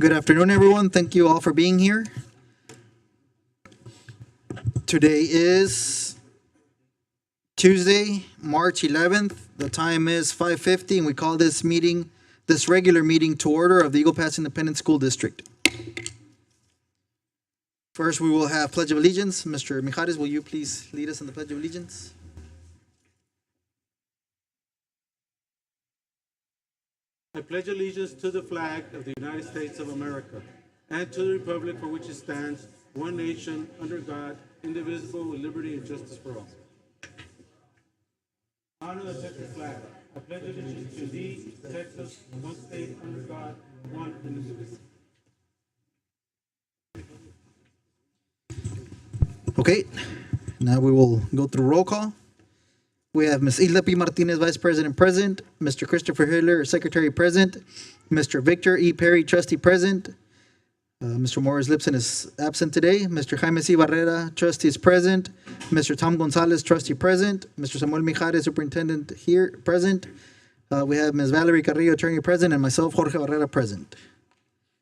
Good afternoon, everyone. Thank you all for being here. Today is Tuesday, March 11th. The time is 5:50, and we call this regular meeting to order of the Eagle Pass Independent School District. First, we will have Pledge of Allegiance. Mr. Mijares, will you please lead us in the Pledge of Allegiance? I pledge allegiance to the flag of the United States of America and to the republic for which it stands, one nation, under God, indivisible, with liberty and justice for all. Honor the Texas flag. I pledge allegiance to thee, Texas, one state, under God, one indivisible. Okay, now we will go through roll call. We have Ms. Isla P. Martinez, Vice President, present. Mr. Christopher Hiller, Secretary, present. Mr. Victor E. Perry, Trustee, present. Mr. Morris Lipson is absent today. Mr. Jaime C. Barrera, Trustee, is present. Mr. Tom Gonzalez, Trustee, present. Mr. Samuel Mijares, Superintendent, here, present. We have Ms. Valerie Carrillo, Attorney, present, and myself, Jorge Barrera, present.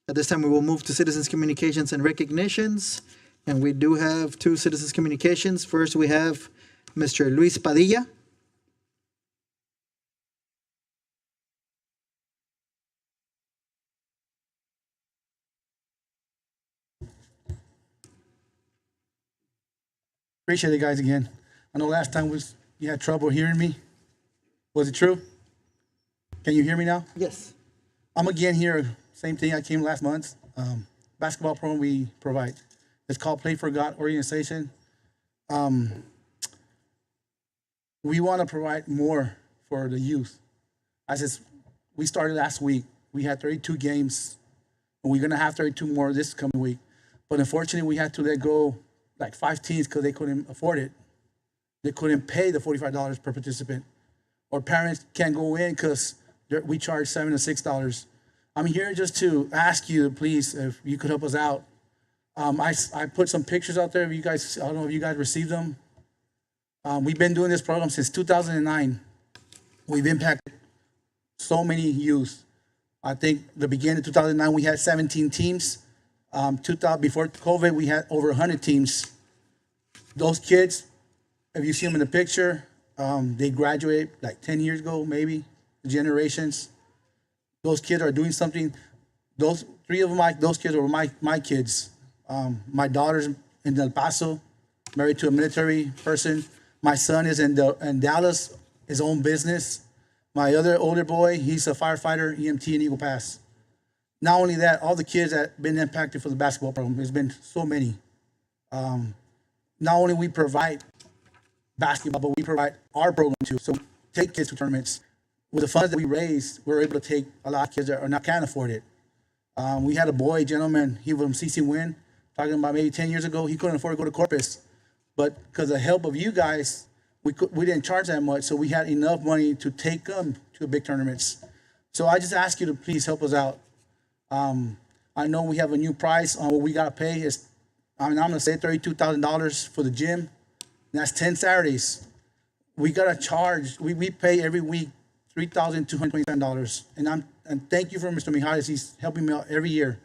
At this time, we will move to Citizens Communications and Recognitions. And we do have two Citizens Communications. First, we have Mr. Luis Padilla. Appreciate it, guys, again. I know last time you had trouble hearing me. Was it true? Can you hear me now? Yes. I'm again here. Same thing. I came last month. Basketball program we provide. It's called Play for God Organization. We want to provide more for the youth. We started last week. We had 32 games, and we're going to have 32 more this coming week. But unfortunately, we had to let go like 5 teams because they couldn't afford it. They couldn't pay the $45 per participant. Or parents can't go in because we charge $7 to $6. I'm here just to ask you, please, if you could help us out. I put some pictures out there. I don't know if you guys received them. We've been doing this program since 2009. We've impacted so many youth. I think the beginning of 2009, we had 17 teams. Before COVID, we had over 100 teams. Those kids, if you see them in the picture, they graduated like 10 years ago, maybe, generations. Those kids are doing something. Those kids were my kids. My daughter's in El Paso, married to a military person. My son is in Dallas, his own business. My other older boy, he's a firefighter, EMT in Eagle Pass. Not only that, all the kids that have been impacted for the basketball program, there's been so many. Not only we provide basketball, but we provide our program too. So we take kids to tournaments. With the funds that we raise, we're able to take a lot of kids that can't afford it. We had a gentleman, he was from CC Win, talking about maybe 10 years ago, he couldn't afford to go to Corpus. But because of the help of you guys, we didn't charge that much, so we had enough money to take them to big tournaments. So I just ask you to please help us out. I know we have a new price on what we gotta pay. I'm gonna say $32,000 for the gym. And that's 10 Saturdays. We gotta charge. We pay every week $3,227. And thank you for Mr. Mijares. He's helping me out every year.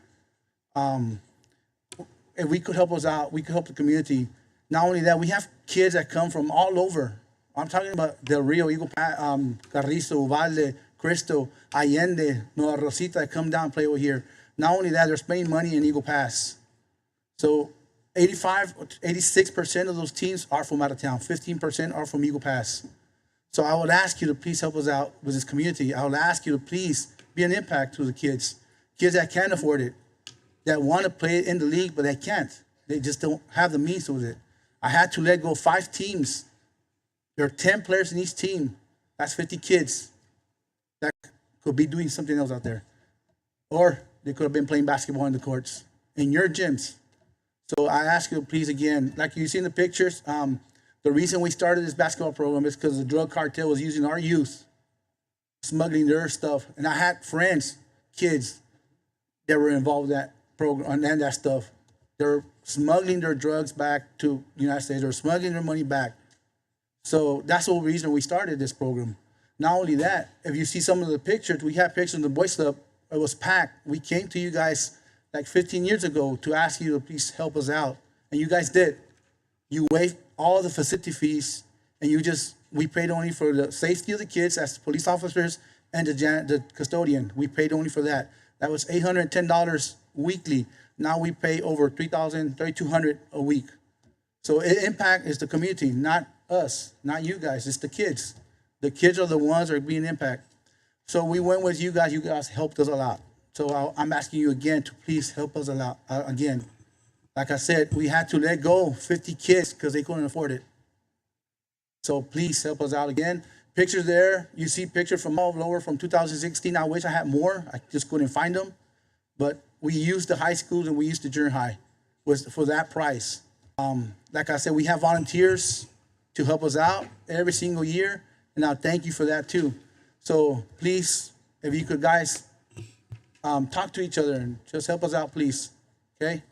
If we could help us out, we could help the community. Not only that, we have kids that come from all over. I'm talking about Del Rio, Eagle Pass, Carrizo, Uvalde, Cristo, Allende, Nueva Rosita that come down and play over here. Not only that, they're spending money in Eagle Pass. So 86% of those teams are from out of town. 15% are from Eagle Pass. So I would ask you to please help us out with this community. I would ask you to please be an impact to the kids that can't afford it, that want to play in the league, but they can't. They just don't have the means with it. I had to let go 5 teams. There are 10 players in each team. That's 50 kids that could be doing something else out there. Or they could have been playing basketball in the courts, in your gyms. So I ask you, please, again, like you see in the pictures, the reason we started this basketball program is because the drug cartel was using our youth, smuggling their stuff. And I had friends, kids, that were involved in that program and that stuff. They're smuggling their drugs back to the United States. They're smuggling their money back. So that's the whole reason we started this program. Not only that, if you see some of the pictures, we have pictures in the Boys Club. It was packed. We came to you guys like 15 years ago to ask you to please help us out, and you guys did. You waived all the facility fees, and we paid only for the safety of the kids as police officers and the custodian. We paid only for that. That was $810 weekly. Now we pay over $3,000, $3,200 a week. So it impact is the community, not us, not you guys. It's the kids. The kids are the ones that are being impacted. So we went with you guys. You guys helped us a lot. So I'm asking you again to please help us a lot again. Like I said, we had to let go 50 kids because they couldn't afford it. So please help us out again. Pictures there. You see pictures from all over from 2016. I wish I had more. I just couldn't find them. But we used the high schools and we used the junior high for that price. Like I said, we have volunteers to help us out every single year. And I thank you for that too. So please, if you could guys talk to each other and just help us out, please. Okay?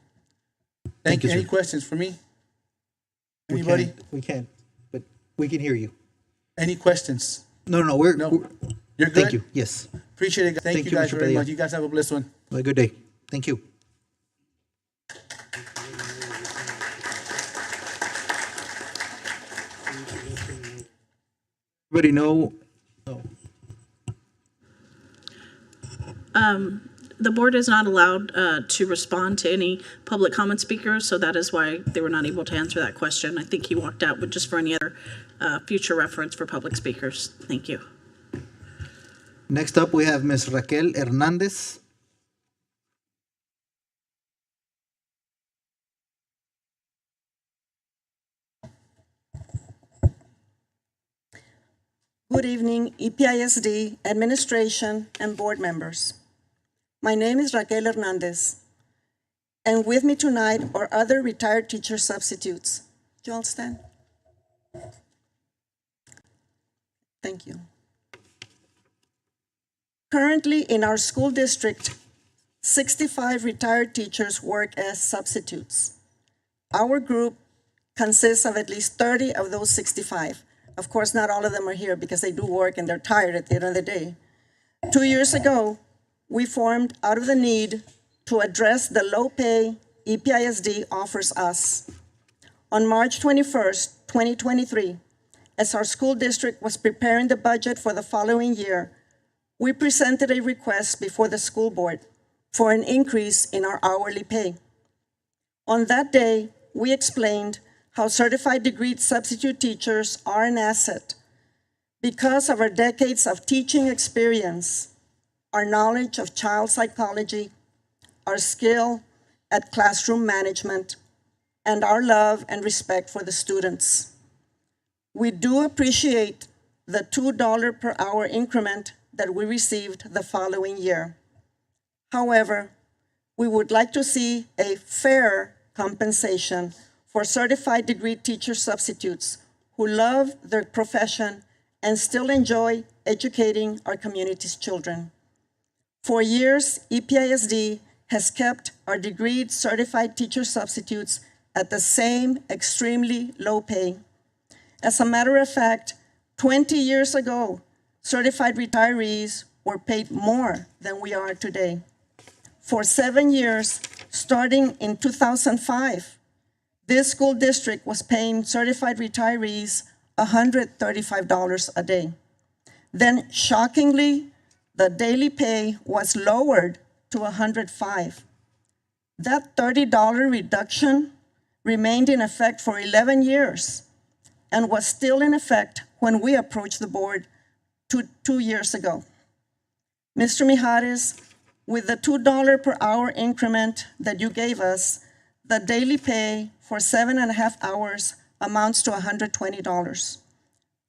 Thank you. Any questions for me? Anybody? We can't, but we can hear you. Any questions? No, You're good? Thank you. Yes. Appreciate it. Thank you guys Mr. very Padilla. much. You guys have a blessed one. Have a good day. Thank you. Everybody know? Oh. The board is not allowed to respond to any public comment speakers, so that is why they were not able to answer that question. I think he walked out, but just for any other future reference for public speakers. Thank you. Next up, we have Ms. Raquel Hernandez. Good evening, EPISD, administration, and board members. My name is Raquel Hernandez, and with me tonight are other retired teacher substitutes. You all stand. Thank you. Currently, in our school district, 65 retired teachers work as substitutes. Our group consists of at least 30 of those 65. Of course, not all of them are here because they do work and they're tired at the end of the day. 2 years ago, we formed out of the need to address the low pay EPISD offers us. On March 21st, 2023, as our school district was preparing the budget for the following year, we presented a request before the school board for an increase in our hourly pay. On that day, we explained how certified degreed substitute teachers are an asset because of our decades of teaching experience, our knowledge of child psychology, our skill at classroom management, and our love and respect for the students. We do appreciate the $2 per hour increment that we received the following year. However, we would like to see a fair compensation for certified degree teacher substitutes who love their profession and still enjoy educating our community's children. For years, EPISD has kept our degreed certified teacher substitutes at the same extremely low pay. As a matter of fact, 20 years ago, certified retirees were paid more than we are today. For 7 years, starting in 2005, this school district was paying certified retirees $135 a day. Then, shockingly, the daily pay was lowered to $105. That $30 reduction remained in effect for 11 years and was still in effect when we approached the board 2 years ago. Mr. Mijares, with the $2 per hour increment that you gave us, the daily pay for 7.5 hours amounts to $120.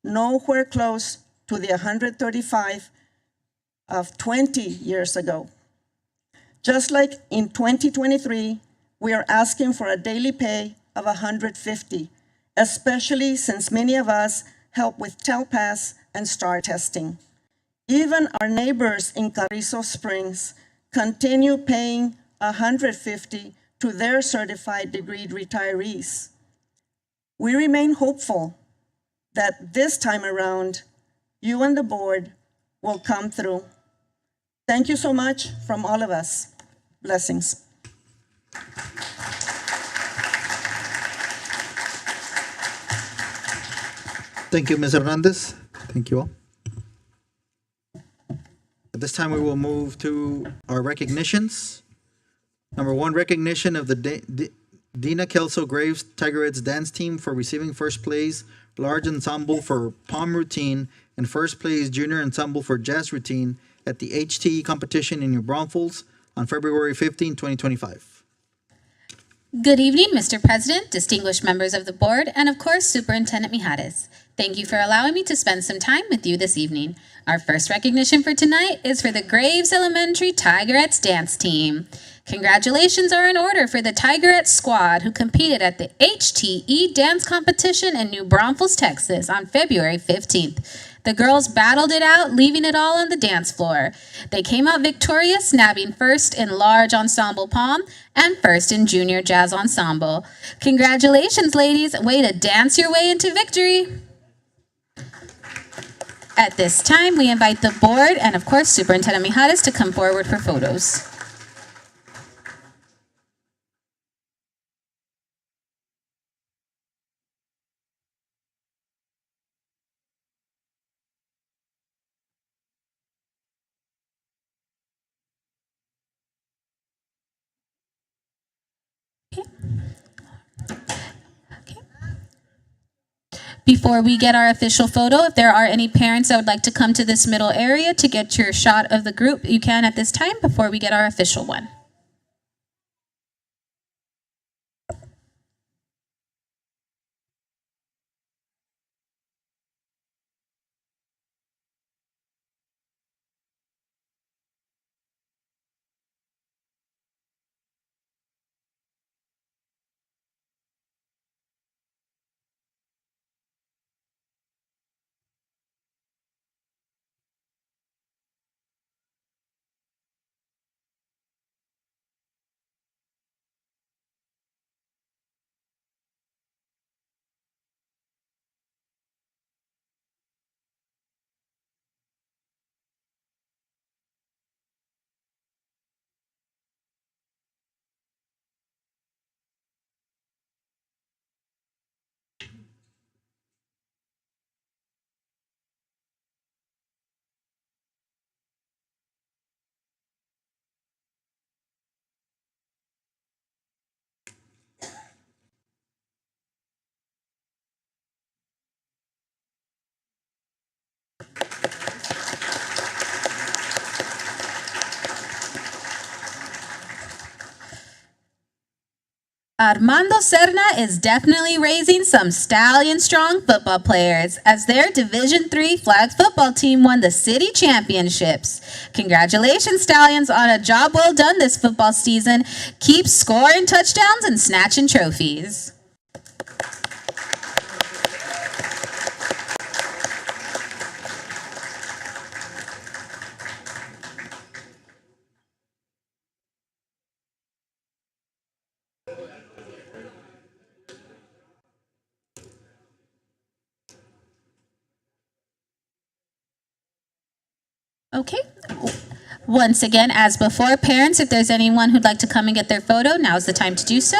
Nowhere close to the $135 of 20 years ago. Just like in 2023, we are asking for a daily pay of $150, especially since many of us help with TELPAS and STAR testing. Even our neighbors in Carrizo Springs continue paying $150 to their certified degreed retirees. We remain hopeful that this time around, you and the board will come through. Thank you so much from all of us. Blessings. Thank you, Ms. Hernandez. Thank you all. At this time, we will move to our recognitions. Number one, recognition of the Dina Kelso Graves Tigerettes dance team for receiving first place large ensemble for palm routine and first place junior ensemble for jazz routine at the HTE competition in New Braunfels on February 15, 2025. Good evening, Mr. President, distinguished members of the board, and of course, Superintendent Mijares. Thank you for allowing me to spend some time with you this evening. Our first recognition for tonight is for the Graves Elementary Tigerettes dance team. Congratulations are in order for the Tigerettes squad who competed at the HTE dance competition in New Braunfels, Texas on February 15th. The girls battled it out, leaving it all on the dance floor. They came out victorious, nabbing first in large ensemble palm and first in junior jazz ensemble. Congratulations, ladies. Way to dance your way into victory. At this time, we invite the board and, of course, Superintendent Mijares to come forward for photos. Before we get our official photo, if there are any parents that would like to come to this middle area to get your shot of the group, you can at this time before we get our official one. Armando Serna is definitely raising some stallion strong football players as their Division III flag football team won the city championships. Congratulations, Stallions, on a job well done this football season. Keep scoring touchdowns and snatching trophies. Okay. Once again, as before, parents, if there's anyone who'd like to come and get their photo, now's the time to do so.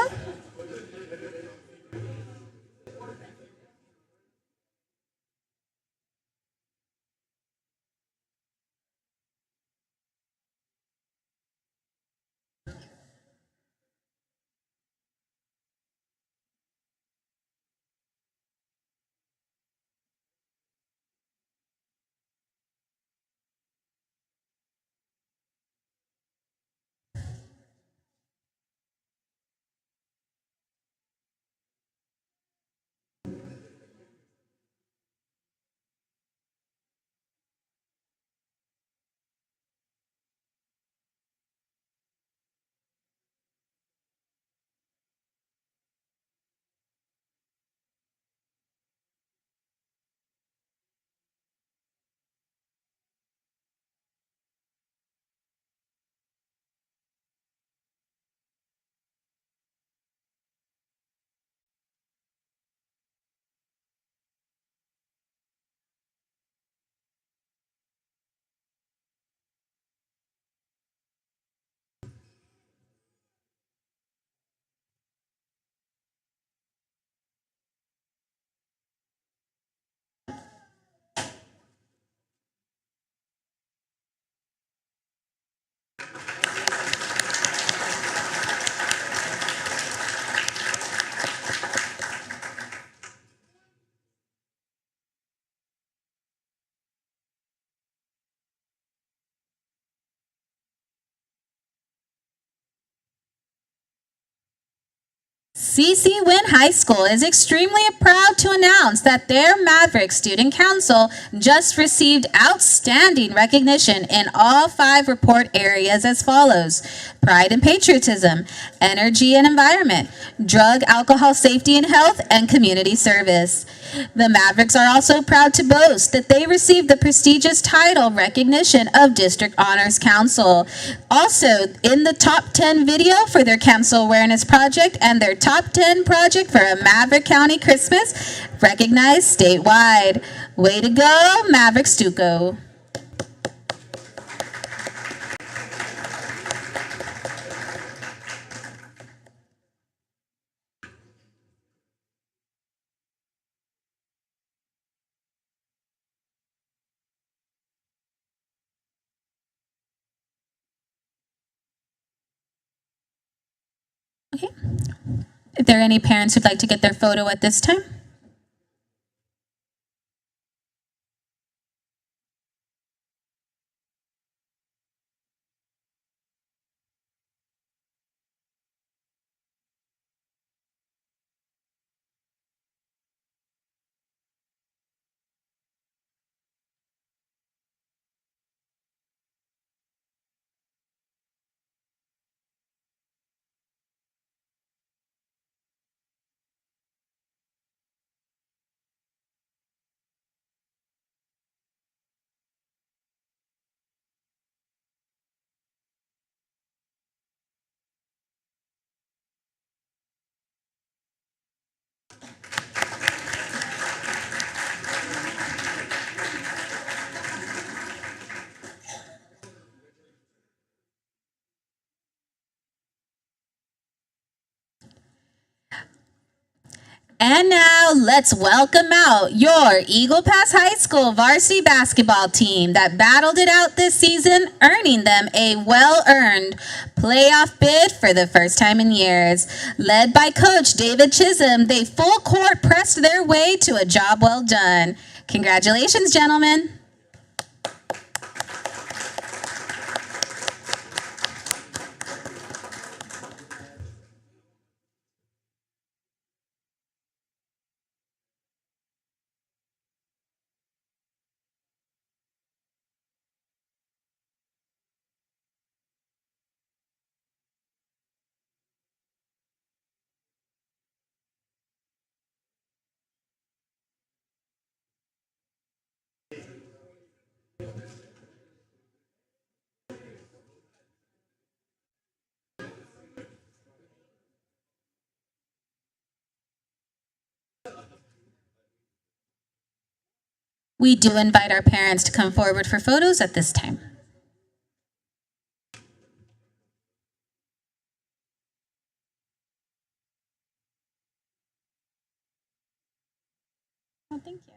CC Wynn High School is extremely proud to announce that their Maverick Student Council just received outstanding recognition in all 5 report areas as follows: Pride and Patriotism, Energy and Environment, Drug, Alcohol, Safety and Health, and Community Service. The Mavericks are also proud to boast that they received the prestigious title recognition of District Honors Council. Also, in the top 10 video for their council awareness project and their top 10 project for a Maverick County Christmas, recognized statewide. Way to go, Maverick Stuco. Okay. If there are any parents who'd like to get their photo at this time? And now let's welcome out your Eagle Pass High School varsity basketball team that battled it out this season, earning them a well-earned playoff bid for the first time in years. Led by Coach David Chisholm, they full court pressed their way to a job well done. Congratulations, gentlemen. We do invite our parents to come forward for photos at this time. Oh, thank you.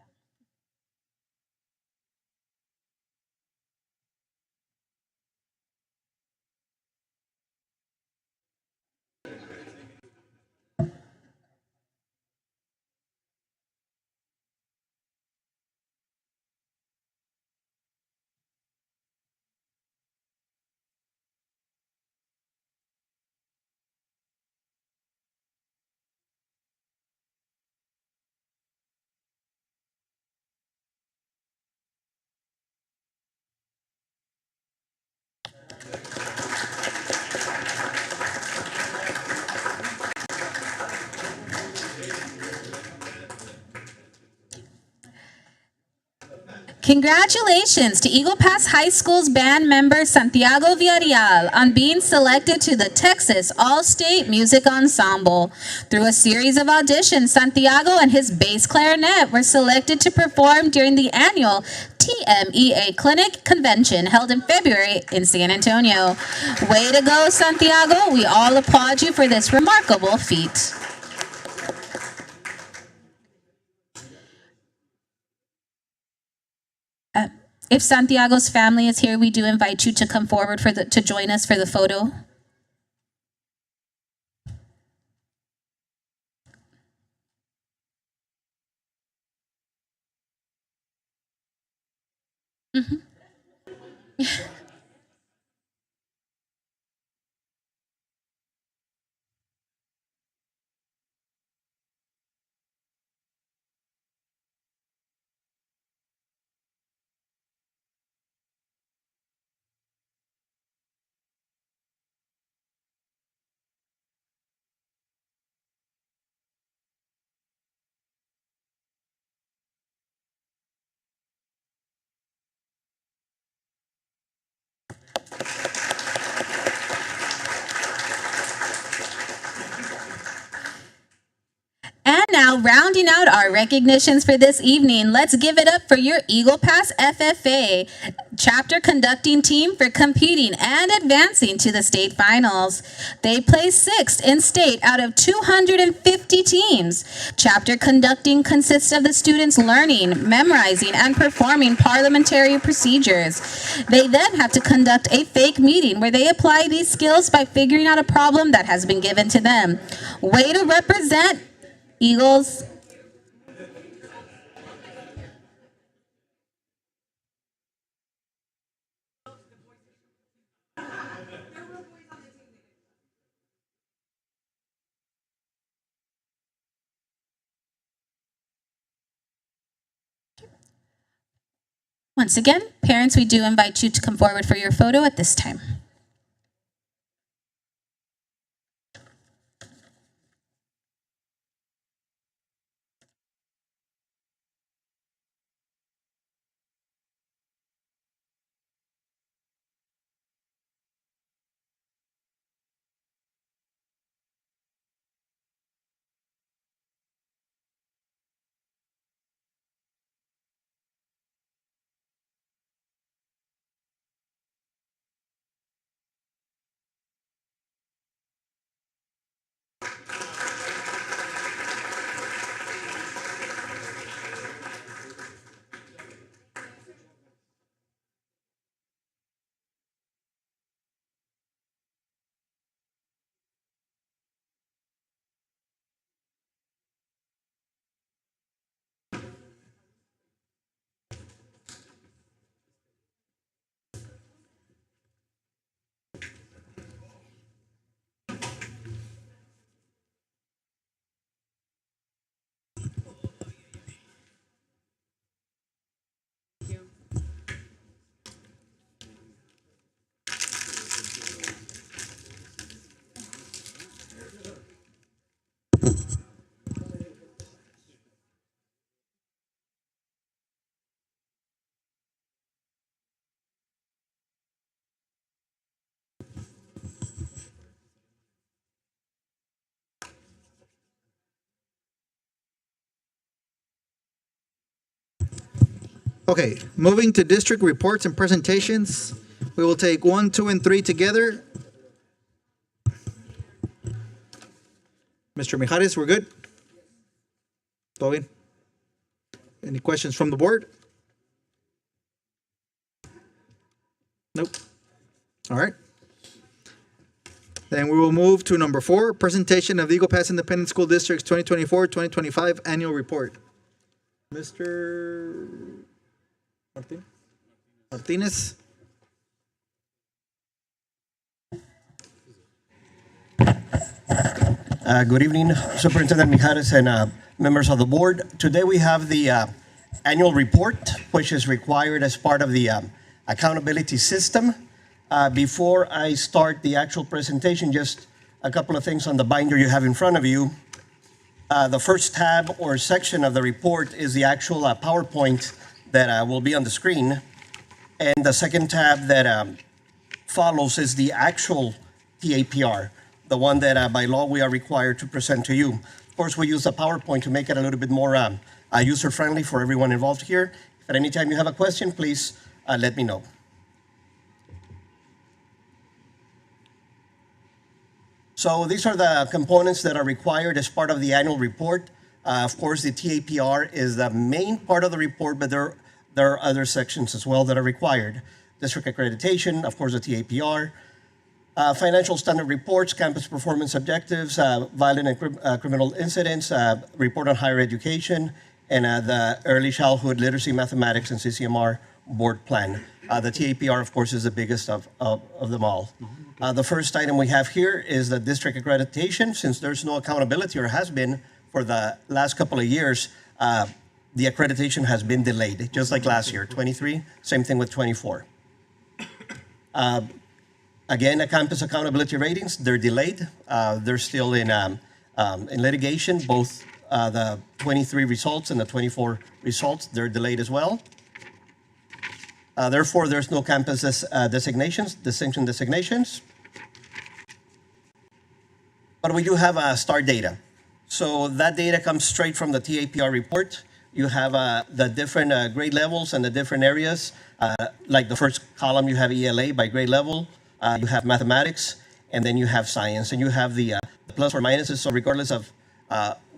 Congratulations to Eagle Pass High School's band member Santiago Villarreal on being selected to the Texas All-State Music Ensemble. Through a series of auditions, Santiago and his bass clarinet were selected to perform during the annual TMEA Clinic Convention held in February in San Antonio. Way to go, Santiago. We all applaud you for this remarkable feat. If Santiago's family is here, we do invite you to come forward to join us for the photo. rounding out our recognitions for this evening, let's give it up for your Eagle Pass FFA chapter conducting team for competing and advancing to the state finals. They placed 6th in state out of 250 teams. Chapter conducting consists of the students learning, memorizing, and performing parliamentary procedures. They then have to conduct a fake meeting where they apply these skills by figuring out a problem that has been given to them. Way to represent, Eagles. Once again, parents, we do invite you to come forward for your photo at this time. Okay, moving to district reports and presentations. We will take 1, 2, and 3 together. Mr. Mijares, we're good? Todo bien? Any questions from the board? Nope. All right. Then we will move to number 4, presentation of the Eagle Pass Independent School District's 2024-2025 annual report. Mr. Martinez? Good evening, Superintendent Mijares and members of the board. Today we have the annual report, which is required as part of the accountability system. Before I start the actual presentation, just a couple of things on the binder you have in front of you. The first tab or section of the report is the actual PowerPoint that will be on the screen. And the second tab that follows is the actual TAPR, the one that by law we are required to present to you. Of course, we use the PowerPoint to make it a little bit more user-friendly for everyone involved here. If at any time you have a question, please let me know. So these are the components that are required as part of the annual report. Of course, the TAPR is the main part of the report, but there are other sections as well that are required. District accreditation, of course, the TAPR, financial standard reports, campus performance objectives, violent and criminal incidents, report on higher education, and the early childhood literacy, mathematics, and CCMR board plan. The TAPR, of course, is the biggest of them all. The first item we have here is the district accreditation. Since there's no accountability, or has been for the last couple of years, the accreditation has been delayed, just like last year, 23, same thing with 24. Again, the campus accountability ratings, they're delayed. They're still in litigation, both the 23 results and the 24 results, they're delayed as well. Therefore, there's no campus distinction designations. But we do have star data. So that data comes straight from the TAPR report. You have the different grade levels and the different areas. Like the first column, you have ELA by grade level. You have mathematics, and then you have science, and you have the plus or minuses. So regardless of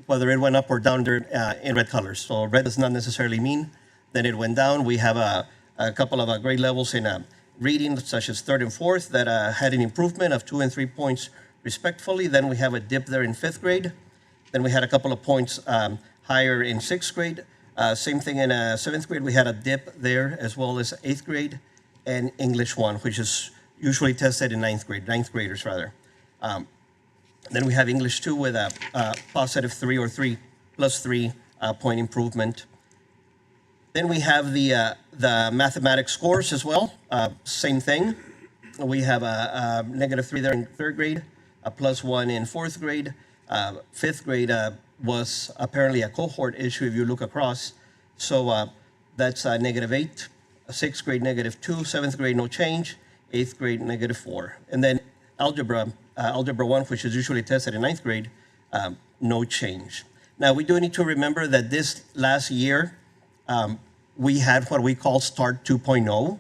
whether it went up or down, they're in red colors. So red does not necessarily mean that it went down. We have a couple of grade levels in reading, such as third and fourth, that had an improvement of 2 and 3 points respectively. Then we have a dip there in fifth grade. Then we had a couple of points higher in sixth grade. Same thing in seventh grade. We had a dip there, as well as eighth grade and English 1, which is usually tested in ninth graders rather. Then we have English 2 with a positive 3 or 3 plus 3 point improvement. Then we have the mathematics scores as well. Same thing. We have a -3 there in third grade, a +1 in fourth grade. Fifth grade was apparently a cohort issue if you look across. So that's -8. Sixth grade -2. Seventh grade no change. Eighth grade -4. And then algebra 1, which is usually tested in ninth grade, no change. Now we do need to remember that this last year, we had what we call START 2.0.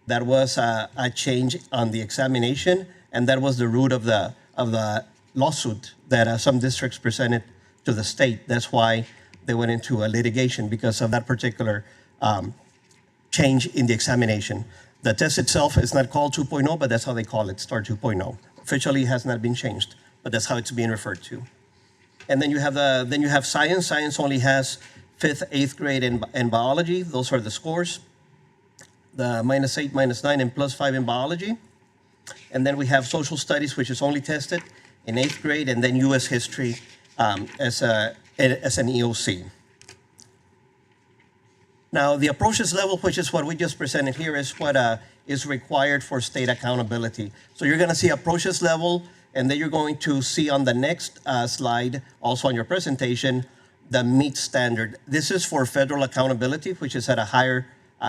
That was a change on the examination, and that was the root of the lawsuit that some districts presented to the state. That's why they went into a litigation, because of that particular change in the examination. The test itself is not called 2.0, but that's how they call it, START 2.0. Officially, it has not been changed, but that's how it's being referred to. And then you have science. Science only has fifth, eighth grade and biology. Those are the scores. The -8, -9, and +5 in biology. And then we have social studies, which is only tested in eighth grade, and then U.S. history as an EOC. Now, the approaches level, which is what we just presented here, is what is required for state accountability. So you're going to see approaches level, and then you're going to see on the next slide, also on your presentation, the meet standard. This is for federal accountability, which is at a higher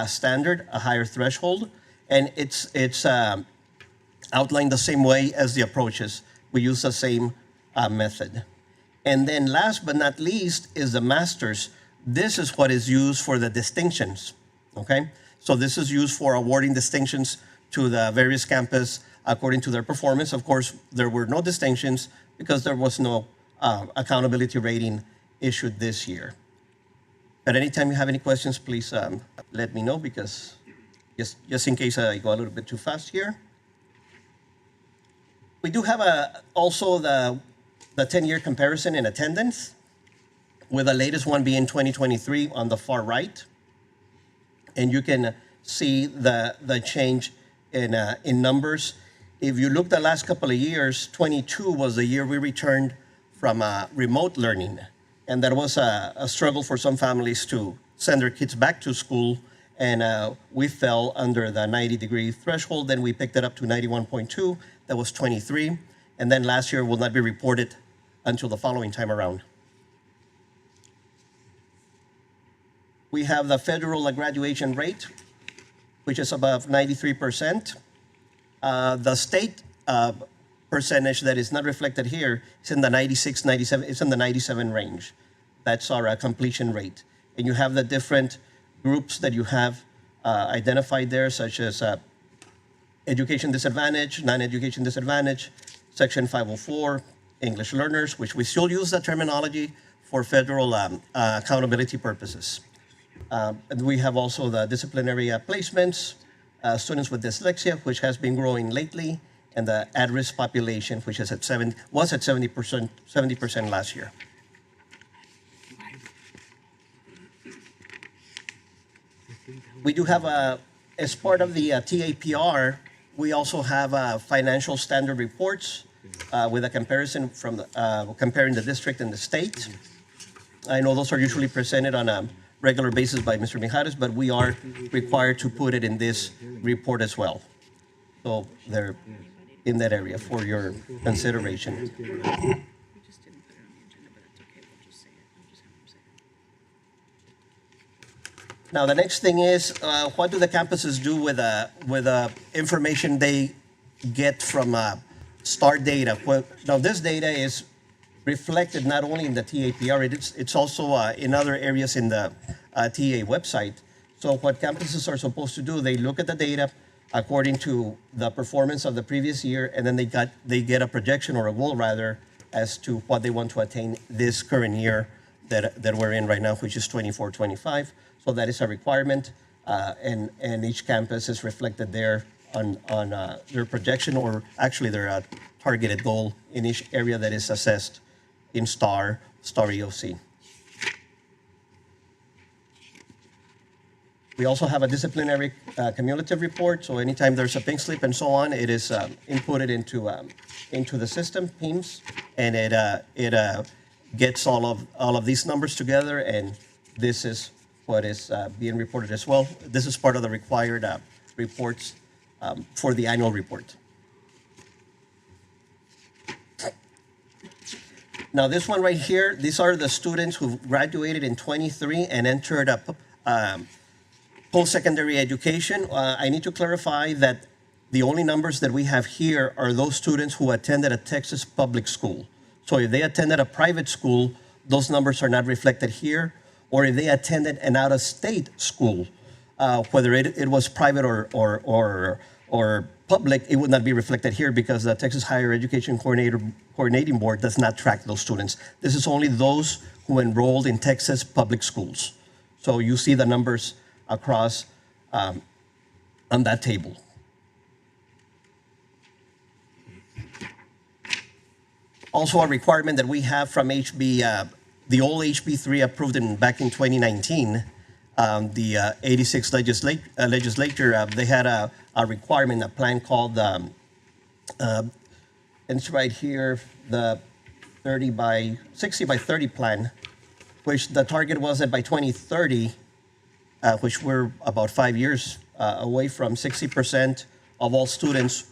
standard, a higher threshold, and it's outlined the same way as the approaches. We use the same method. And then last but not least is the masters. This is what is used for the distinctions, okay? So this is used for awarding distinctions to the various campus according to their performance. Of course, there were no distinctions because there was no accountability rating issued this year. At any time you have any questions, please let me know, because just in case I go a little bit too fast here. We do have also the 10-year comparison in attendance, with the latest one being 2023 on the far right. And you can see the change in numbers. If you look the last couple of years, 22 was the year we returned from remote learning. And that was a struggle for some families to send their kids back to school. And we fell under the 90-degree threshold. Then we picked it up to 91.2. That was 23. And then last year will not be reported until the following time around. We have the federal graduation rate, which is above 93%. The state percentage that is not reflected here is in the 96, 97, it's in the 97 range. That's our completion rate. And you have the different groups that you have identified there, such as education disadvantage, non-education disadvantage, Section 504, English learners, which we still use that terminology for federal accountability purposes. And we have also the disciplinary placements, students with dyslexia, which has been growing lately, and the at-risk population, which is was at 70% last year. We do have as part of the TAPR, we also have financial standard reports with a comparison from comparing the district and the state. I know those are usually presented on a regular basis by Mr. Mijares, but we are required to put it in this report as well. So they're in that area for your consideration. Now, the next thing is, what do the campuses do with information they get from STAR data? Well, now, this data is reflected not only in the TAPR, it's also in other areas in the TA website. So what campuses are supposed to do, they look at the data according to the performance of the previous year, and then they get a projection or a goal rather as to what they want to attain this current year that we're in right now, which is 24-25. So that is a requirement, and each campus is reflected there on their projection, or actually their targeted goal in each area that is assessed in STAR EOC. We also have a disciplinary cumulative report. So anytime there's a pink slip and so on, it is inputted into the system, PIMS, and it gets all of these numbers together, and this is what is being reported as well. This is part of the required reports for the annual report. Now this one right here, these are the students who graduated in 23 and entered post-secondary education. I need to clarify that the only numbers that we have here are those students who attended a Texas public school. So if they attended a private school, those numbers are not reflected here. Or if they attended an out-of-state school, whether it was private or public, it would not be reflected here because the Texas Higher Education Coordinating Board does not track those students. This is only those who enrolled in Texas public schools. So you see the numbers across on that table. Also a requirement that we have from HB, the old HB3 approved back in 2019, the 86 legislature, they had a requirement, a plan called, and it's right here, the 60 by 30 plan, which the target was that by 2030, which we're about 5 years away from, 60% of all students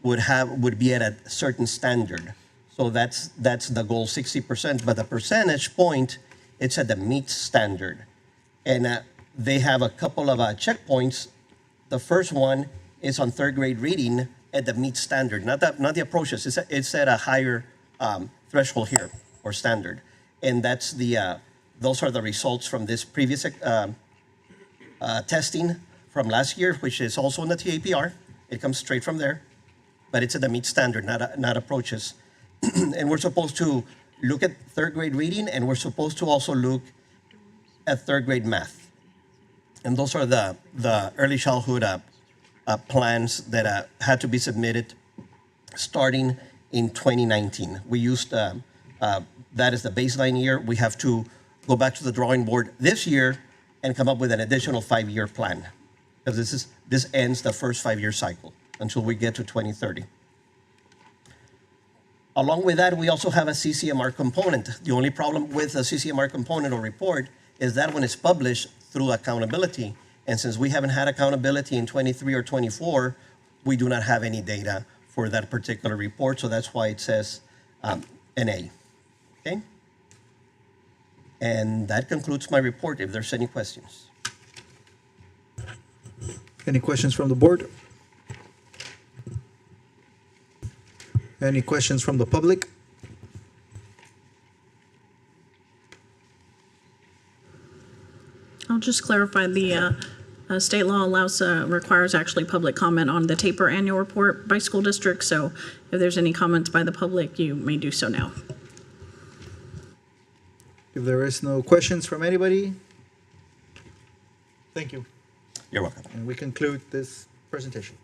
would be at a certain standard. So that's the goal, 60%. But the percentage point, it's at the meet standard, and they have a couple of checkpoints. The first one is on third grade reading at the meet standard, not the approaches. It's at a higher threshold here or standard, and that's those are the results from this previous testing from last year, which is also in the TAPR. It comes straight from there, but it's at the meet standard, not approaches. And we're supposed to look at third grade reading, and we're supposed to also look at third grade math. And those are the early childhood plans that had to be submitted starting in 2019. We used that as the baseline year. We have to go back to the drawing board this year and come up with an additional 5-year plan, because this ends the first 5-year cycle until we get to 2030. Along with that, we also have a CCMR component. The only problem with a CCMR component or report is that when it's published through accountability, and since we haven't had accountability in 23 or 24, we do not have any data for that particular report, so that's why it says NA, okay? And that concludes my report, if there's any questions. Any questions from the board? Any questions from the public? I'll just clarify, the state law requires actually public comment on the TAPR annual report by school district, so if there's any comments by the public, you may do so now. If there is no questions from anybody, thank you. You're welcome. And we conclude this presentation.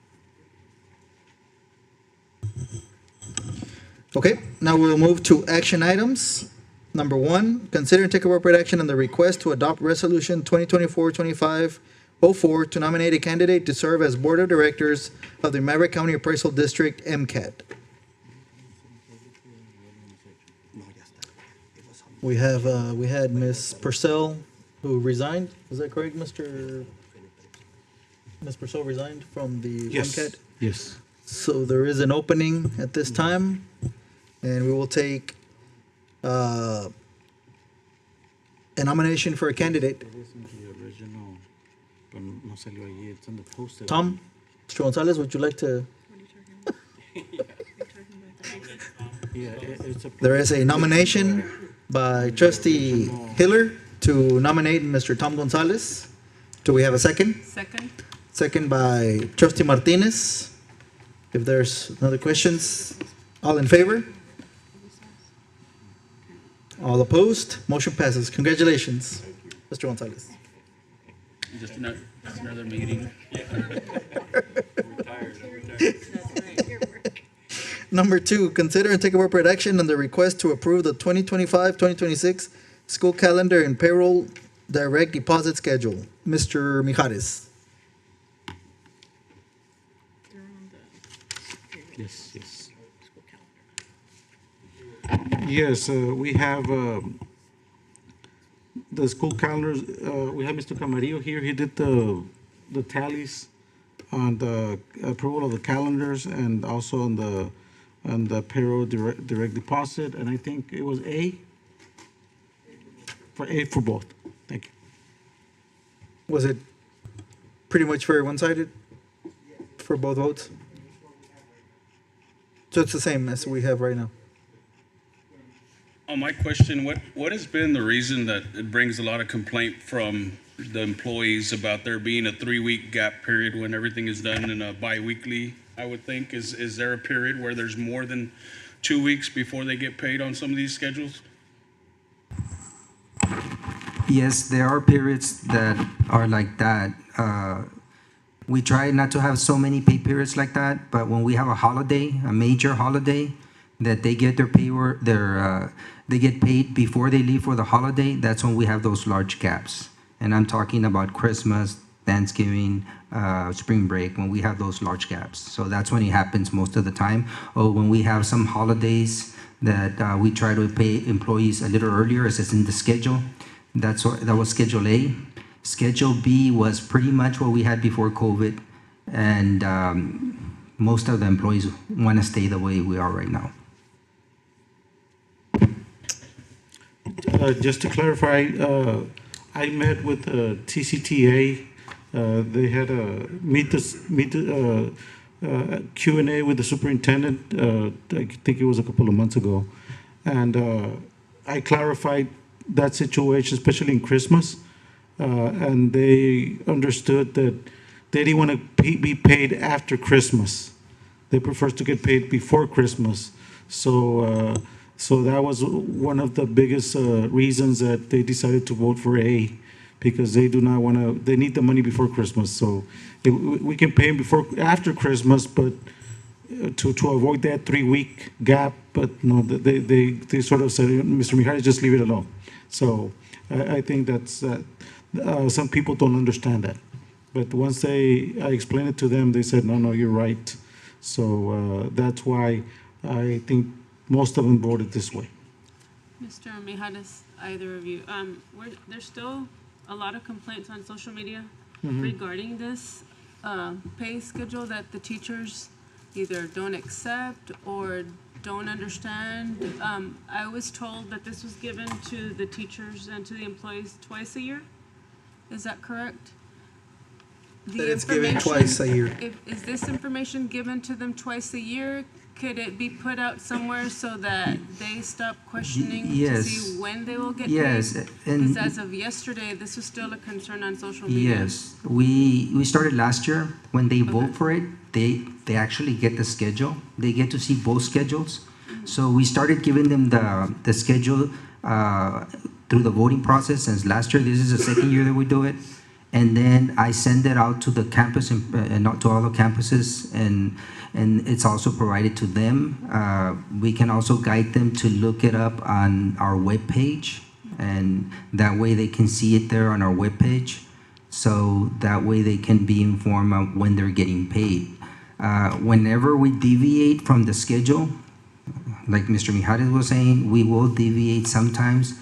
Okay, now we'll move to action items. Number 1, consider and take appropriate action on the request to adopt Resolution 2024-2504 to nominate a candidate to serve as Board of Directors of the Maverick County Appraisal District, MCAT. We had Ms. Purcell, who resigned. Is that correct, Mr.? Ms. Purcell resigned from the MCAT? Yes. So there is an opening at this time, and we will take a nomination for a candidate. The original, but no salió allí. It's in the poster. Tom, Mr. Gonzalez, would you like to? Yeah, it's a. There is a nomination by trustee Hiller to nominate Mr. Tom Gonzalez. Do we have a second? Second. Second by trustee Martinez. If there's no other questions, all in favor? All opposed? Motion passes. Congratulations, Mr. Gonzalez. Just another meeting. Number 2, consider and take appropriate action on the request to approve the 2025-2026 school calendar and payroll direct deposit schedule. Mr. Mijares. Yes, yes. Yes, we have the school calendars. We have Mr. Camarillo here. He did the tallies on the approval of the calendars and also on the payroll direct deposit. And I think it was A for both. Thank you. Was it pretty much very one-sided for both votes? So it's the same as we have right now. On my question, what has been the reason that it brings a lot of complaint from the employees about there being a 3-week gap period when everything is done in a bi-weekly, I would think? Is there a period where there's more than 2 weeks before they get paid on some of these schedules? Yes, there are periods that are like that. We try not to have so many pay periods like that, but when we have a holiday, a major holiday, that they get they get paid before they leave for the holiday, that's when we have those large gaps. And I'm talking about Christmas, Thanksgiving, spring break, when we have those large gaps. So that's when it happens most of the time. Or when we have some holidays that we try to pay employees a little earlier, as it's in the schedule. That was Schedule A. Schedule B was pretty much what we had before COVID, and most of the employees want to stay the way we are right now. Just to clarify, I met with TCTA. They had a Q&A with the superintendent. I think it was a couple of months ago, and I clarified that situation, especially in Christmas, and they understood that they didn't want to be paid after Christmas. They prefer to get paid before Christmas. So that was one of the biggest reasons that they decided to vote for A, because they do not want to. They need the money before Christmas. So we can pay them after Christmas, but to avoid that 3-week gap. But no, they sort of said, Mr. Mijares, just leave it alone. So I think that's some people don't understand that. But once I explained it to them, they said, no, you're right. So that's why I think most of them voted this way. Mr. Mijares, either of you, there's still a lot of complaints on social media regarding this pay schedule that the teachers either don't accept or don't understand. I was told that this was given to the teachers and to the employees twice a year. Is that correct? That it's given twice a year. Is this information given to them twice a year? Could it be put out somewhere so that they stop questioning to see when they will get paid? Yes, Because as of yesterday, this was still a concern on social media. Yes, we started last year. When they vote for it, they actually get the schedule. They get to see both schedules. So we started giving them the schedule through the voting process since last year. This is the second year that we do it. And then I send it out to the campus and not to all the campuses, and it's also provided to them. We can also guide them to look it up on our webpage, and that way they can see it there on our webpage. So that way they can be informed of when they're getting paid. Whenever we deviate from the schedule, like Mr. Mijares was saying, we will deviate sometimes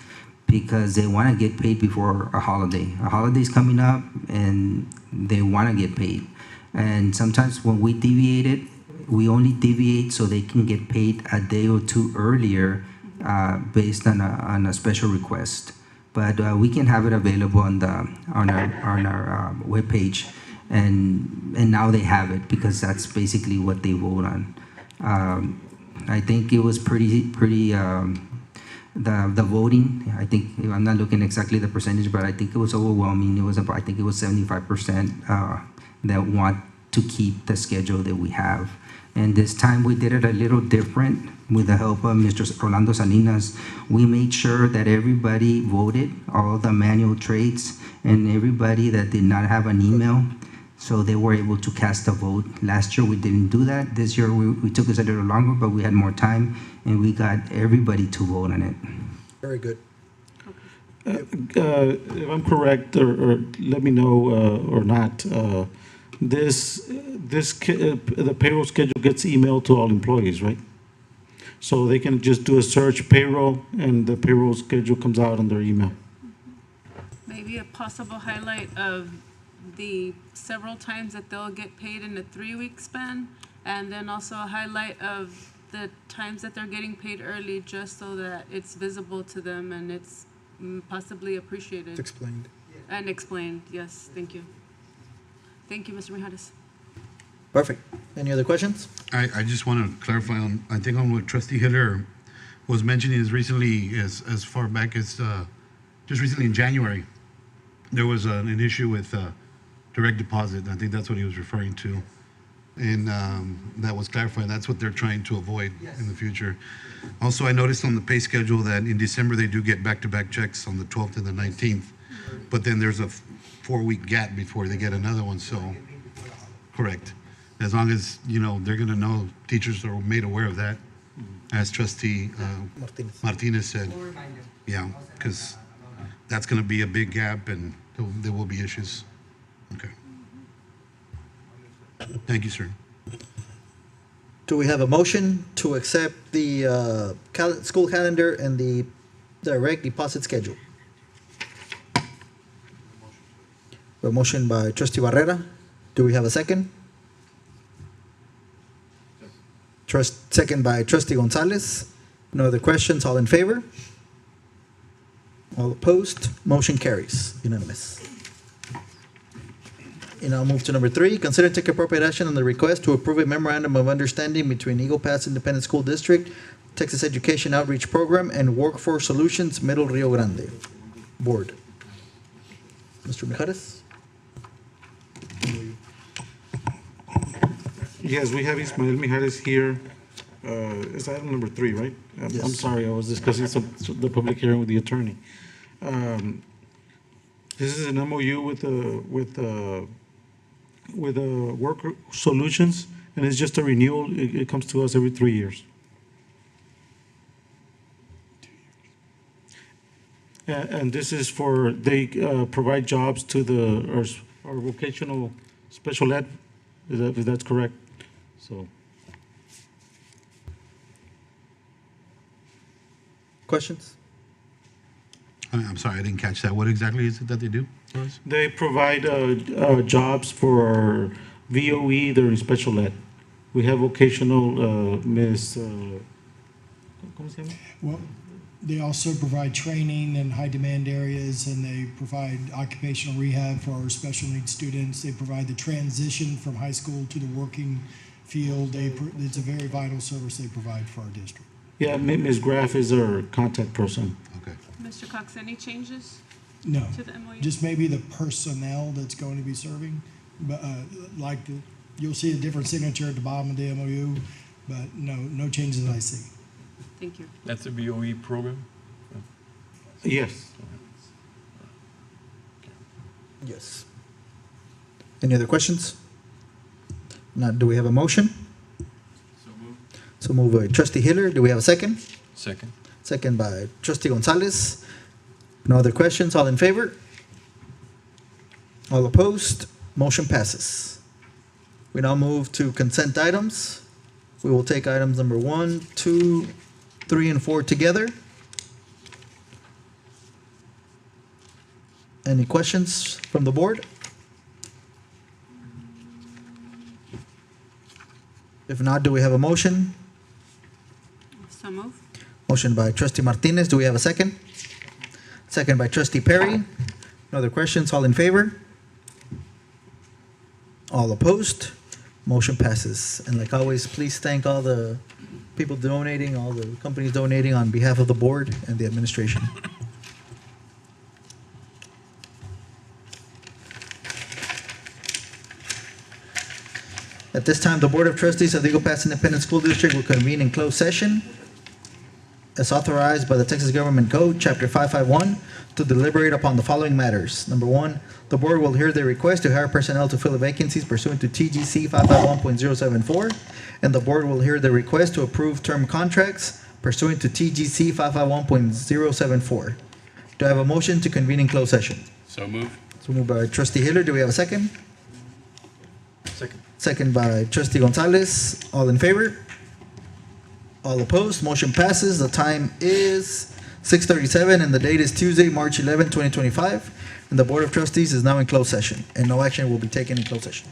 because they want to get paid before a holiday. A holiday's coming up and they want to get paid. And sometimes when we deviate it, we only deviate so they can get paid a day or two earlier based on a special request. But we can have it available on our webpage, and now they have it because that's basically what they vote on. I think it was pretty. The voting, I think, I'm not looking exactly the percentage, but I think it was overwhelming. It was about, I think it was 75% that want to keep the schedule that we have. And this time we did it a little different with the help of Mr. Rolando Salinas. We made sure that everybody voted, all the manual trades, and everybody that did not have an email, so they were able to cast a vote. Last year we didn't do that. This year we took us a little longer, but we had more time, and we got everybody to vote on it. Very good. If I'm correct, or let me know or not, the payroll schedule gets emailed to all employees, right? So they can just do a search payroll, and the payroll schedule comes out on their email. Maybe a possible highlight of the several times that they'll get paid in a 3-week span, and then also a highlight of the times that they're getting paid early, just so that it's visible to them and it's possibly appreciated. It's explained. And explained, yes, thank you. Thank you, Mr. Mijares. Perfect. Any other questions? I just want to clarify on, I think on what Trustee Hiller was mentioning is recently, as far back as, just recently in January, there was an issue with direct deposit. I think that's what he was referring to. And that was clarified. That's what they're trying to avoid in the future. Also, I noticed on the pay schedule that in December, they do get back-to-back checks on the 12th and the 19th. But then there's a 4-week gap before they get another one, so, correct. As long as, they're gonna know, teachers are made aware of that, as Trustee Martinez said. Yeah, because that's gonna be a big gap and there will be issues. Okay. Thank you, sir. Do we have a motion to accept the school calendar and the direct deposit schedule? A motion by Trustee Barrera. Do we have a second? Second by Trustee Gonzalez. No other questions? All in favor? All opposed? Motion carries. Unanimous. And I'll move to number 3. Consider and take appropriate action on the request to approve a memorandum of understanding between Eagle Pass Independent School District, Texas Education Outreach Program, and Workforce Solutions, Middle Rio Grande Board. Mr. Mijares? Yes, we have Ismael Mijares here. It's item number 3, right? I'm Yes. sorry, I was discussing the public hearing with the attorney. This is an MOU with Work Solutions, and it's just a renewal. It comes to us every 3 years. And this is for, they provide jobs to our vocational special ed, if that's correct, so. Questions? I'm sorry, I didn't catch that. What exactly is it that they do? They provide jobs for our VOE, they're in special ed. We have vocational, Ms., ¿cómo se llama? Well, they also provide training in high-demand areas, and they provide occupational rehab for our special needs students. They provide the transition from high school to the working field. It's a very vital service they provide for our district. Yeah, Ms. Graff is our contact person. Okay. Mr. Cox, any changes No, to the MOU? just maybe the personnel that's going to be serving, but you'll see a different signature at the bottom of the MOU, but no changes I see. Thank you. That's a VOE program? Yes. Yes. Any other questions? Not, do we have a motion? So move by Trustee Hiller. Do we have a second? Second. Second by Trustee Gonzalez. No other questions? All in favor? All opposed? Motion passes. We now move to consent items. We will take items number 1, 2, 3, and 4 together. Any questions from the board? If not, do we have a motion? So move. Motion by Trustee Martinez. Do we have a second? Second by Trustee Perry. No other questions? All in favor? All opposed? Motion passes. And like always, please thank all the people donating, all the companies donating on behalf of the board and the administration. At this time, the Board of Trustees of the Eagle Pass Independent School District will convene in closed session as authorized by the Texas Government Code, Chapter 551, to deliberate upon the following matters. Number one, the board will hear the request to hire personnel to fill the vacancies pursuant to TGC 551.074, and the board will hear the request to approve term contracts pursuant to TGC 551.074. Do I have a motion to convene in closed session? So move. So moved by Trustee Hiller. Do we have a second? Second. Second by Trustee Gonzalez. All in favor? All opposed? Motion passes. The time is 6:37 and the date is Tuesday, March 11, 2025. And the Board of Trustees is now in closed session and no action will be taken in closed session.